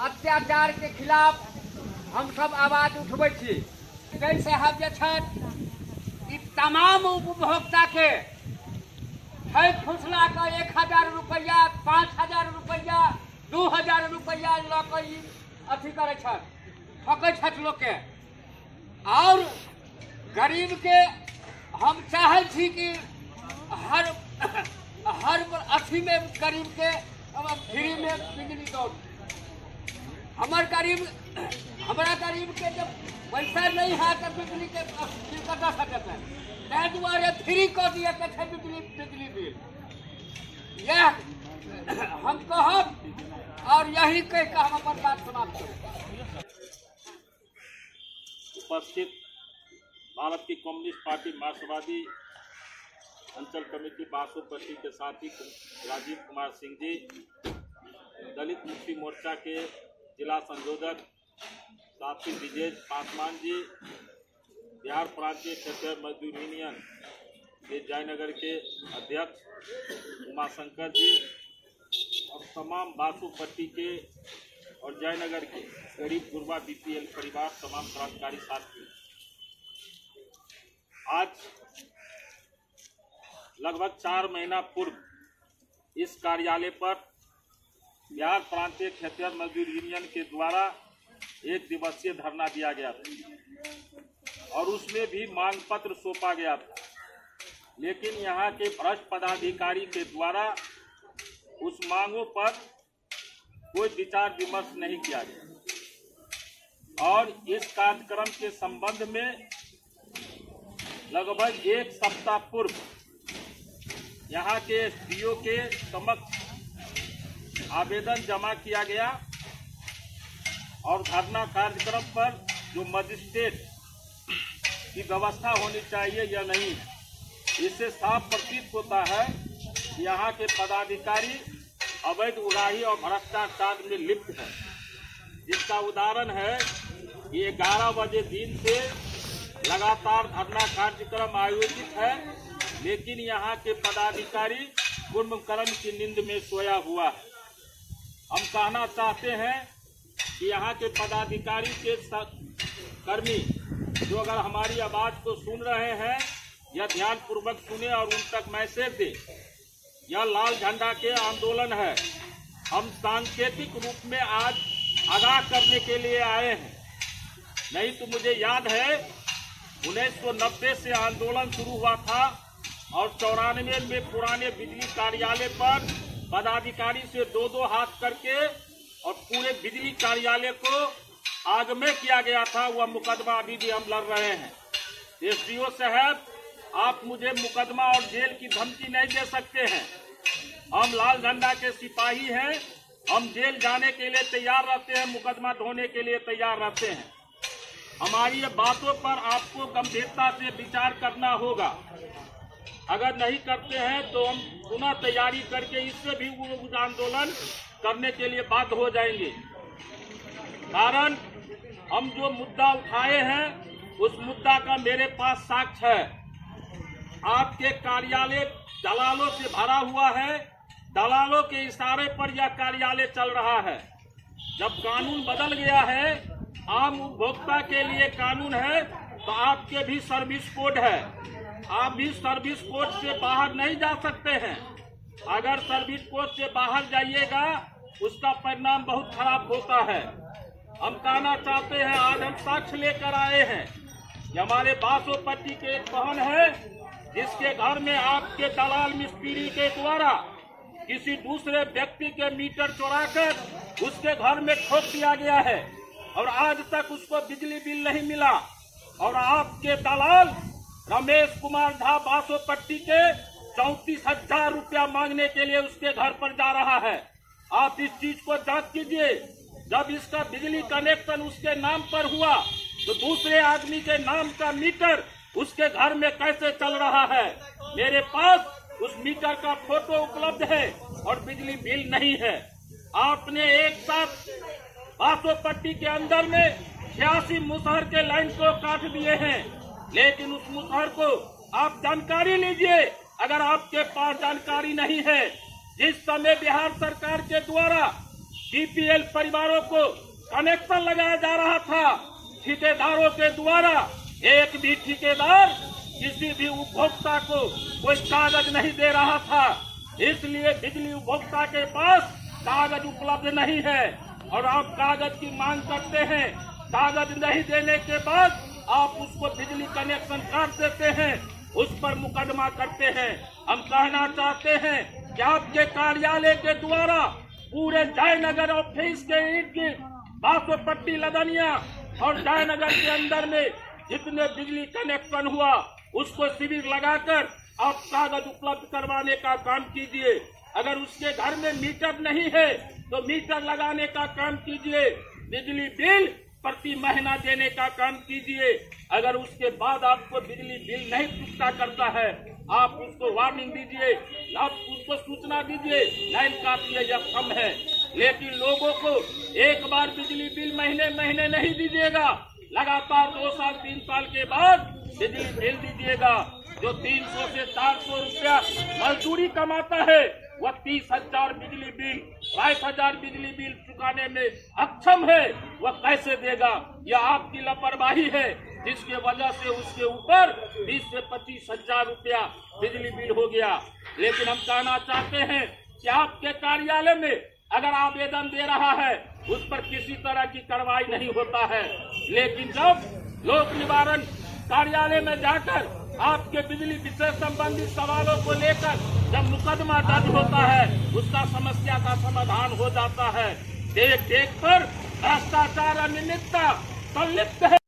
अत्याचार के खिलाफ हम सब आवाज उठबै छी। कई साहब जे छथि तमाम उपभोक्ता के फुसला के 1000 रुपया, 5000 रुपया, 2000 रुपया लऽ कऽ अथी करे छथि, ठकै छथि लोग के। और गरीब के हम चाहे छी कि हर अथी में गरीब के फ्री में बिजली दो। हमरा गरीब के जब पैसा नहीं है तो बिजली के कटा सकते हैं, ताहि दुआरे फ्री कर दिए के छै बिजली बिल। यह हम कहब और यही कह के हम अपन बात समाप्त करें। उपस्थित भारत की कम्युनिस्ट पार्टी मार्क्सवादी अंचल कमेटी बासोपट्टी के साथी राजीव कुमार सिंह जी, दलित मुक्ति मोर्चा के जिला संयोजक साथी विजय पासवान जी, बिहार प्रांतीय क्षेत्रीय मजदूर यूनियन के जयनगर के अध्यक्ष उमाशंकर जी और तमाम बासोपट्टी के और जयनगर के गरीब गुरबा बीपीएल परिवार, तमाम क्रांतिकारी साथी, आज लगभग 4 महीना पूर्व इस कार्यालय पर बिहार प्रांतीय क्षेत्रीय मजदूर यूनियन के द्वारा 1 दिवसीय धरना दिया गया था और उसमें भी मांग पत्र सौंपा गया था, लेकिन यहाँ के भ्रष्ट पदाधिकारी के द्वारा उस मांगों पर कोई विचार विमर्श नहीं किया गया। और इस कार्यक्रम के संबंध में लगभग 1 सप्ताह पूर्व यहाँ के एसडीओ के समक्ष आवेदन जमा किया गया और धरना कार्यक्रम पर जो मजिस्ट्रेट की व्यवस्था होनी चाहिए या नहीं, इससे साफ प्रतीत होता है कि यहाँ के पदाधिकारी अवैध उड़ाही और भ्रष्टाचार में लिप्त है। जिसका उदाहरण है कि 11 बजे दिन से लगातार धरना कार्यक्रम आयोजित है, लेकिन यहाँ के पदाधिकारी कुंभकर्ण की नींद में सोया हुआ है। हम कहना चाहते हैं कि यहाँ के पदाधिकारी के कर्मी जो अगर हमारी आवाज को सुन रहे हैं या ध्यान पूर्वक सुने और उन तक मैसेज दे। यह लाल झंडा के आंदोलन है। हम सांकेतिक रूप में आज आगाह करने के लिए आए हैं। नहीं तो मुझे याद है 1990 से आंदोलन शुरू हुआ था और 94 में पुराने बिजली कार्यालय पर पदाधिकारी से 2-2 हाथ करके और पूरे बिजली कार्यालय को आग में किया गया था। वह मुकदमा अभी भी हम लड़ रहे हैं। एसडीओ साहब, आप मुझे मुकदमा और जेल की धमकी नहीं दे सकते हैं। हम लाल झंडा के सिपाही हैं। हम जेल जाने के लिए तैयार रहते हैं, मुकदमा ढोने के लिए तैयार रहते हैं। हमारी बातों पर आपको गंभीरता से विचार करना होगा। अगर नहीं करते हैं तो हम पुनः तैयारी करके इससे भी उग्र आंदोलन करने के लिए बाध्य हो जाएंगे। कारण हम जो मुद्दा उठाए हैं उस मुद्दा का मेरे पास साक्ष्य है। आपके कार्यालय दलालों से भरा हुआ है। दलालों के इशारे पर यह कार्यालय चल रहा है। जब कानून बदल गया है, आम उपभोक्ता के लिए कानून है, तो आपके भी सर्विस कोड है। आप भी सर्विस कोड से बाहर नहीं जा सकते हैं। अगर सर्विस कोड से बाहर जाइएगा उसका परिणाम बहुत खराब होता है। हम कहना चाहते हैं, आज हम साक्ष्य लेकर आए हैं कि हमारे बासोपट्टी के एक बहन है जिसके घर में आपके दलाल मिस्त्री के द्वारा किसी दूसरे व्यक्ति के मीटर चुराकर उसके घर में ठोक दिया गया है और आज तक उसको बिजली बिल नहीं मिला। और आपके दलाल रमेश कुमार झा बासोपट्टी के 34,000 रुपया मांगने के लिए उसके घर पर जा रहा है। आप इस चीज को जांच कीजिए। जब इसका बिजली कनेक्शन उसके नाम पर हुआ तो दूसरे आदमी के नाम का मीटर उसके घर में कैसे चल रहा है? मेरे पास उस मीटर का फोटो उपलब्ध है और बिजली बिल नहीं है। आपने एक साथ बासोपट्टी के अंदर में 86 मुसहर के लाइन को काट दिए हैं, लेकिन उस मुसहर को आप जानकारी लीजिए। अगर आपके पास जानकारी नहीं है, जिस समय बिहार सरकार के द्वारा बीपीएल परिवारों को कनेक्शन लगाया जा रहा था ठेकेदारों के द्वारा। एक भी ठेकेदार किसी भी उपभोक्ता को कोई कागज नहीं दे रहा था, इसलिए बिजली उपभोक्ता के पास कागज उपलब्ध नहीं है और आप कागज की मांग करते हैं। कागज नहीं देने के बाद आप उसको बिजली कनेक्शन काट देते हैं, उस पर मुकदमा करते हैं। हम कहना चाहते हैं कि आपके कार्यालय के द्वारा पूरे जयनगर ऑफिस के इर्द गिर्द बासोपट्टी, लदनिया और जयनगर के अंदर में जितने बिजली कनेक्शन हुआ उसको शिविर लगाकर आप कागज उपलब्ध करवाने का काम कीजिए। अगर उसके घर में मीटर नहीं है तो मीटर लगाने का काम कीजिए। बिजली बिल प्रति महीना देने का काम कीजिए। अगर उसके बाद आपको बिजली बिल नहीं चुकता करता है, आप उसको वार्निंग दीजिए, आप उसको सूचना दीजिए, लाइन काटिए या कम है। लेकिन लोगों को एक बार बिजली बिल महीने महीने नहीं दीजिएगा, लगातार 2 साल 3 साल के बाद बिजली बिल दीजिएगा। जो 300 से 400 रुपया मजदूरी कमाता है वह 30,000 बिजली बिल, 22,000 बिजली बिल चुकाने में अक्षम है, वह कैसे देगा? यह आपकी लापरवाही है जिसके वजह से उसके ऊपर 20 से 25,000 रुपया बिजली बिल हो गया। लेकिन हम कहना चाहते हैं कि आपके कार्यालय में अगर आवेदन दे रहा है उस पर किसी तरह की कार्रवाई नहीं होता है, लेकिन जब लोक निवारण कार्यालय में जाकर आपके बिजली विषय संबंधित सवालों को लेकर जब मुकदमा दर्ज होता है उसका समस्या का समाधान हो जाता है। देख देख कर भ्रष्टाचार अनियमितता संलिप्त है।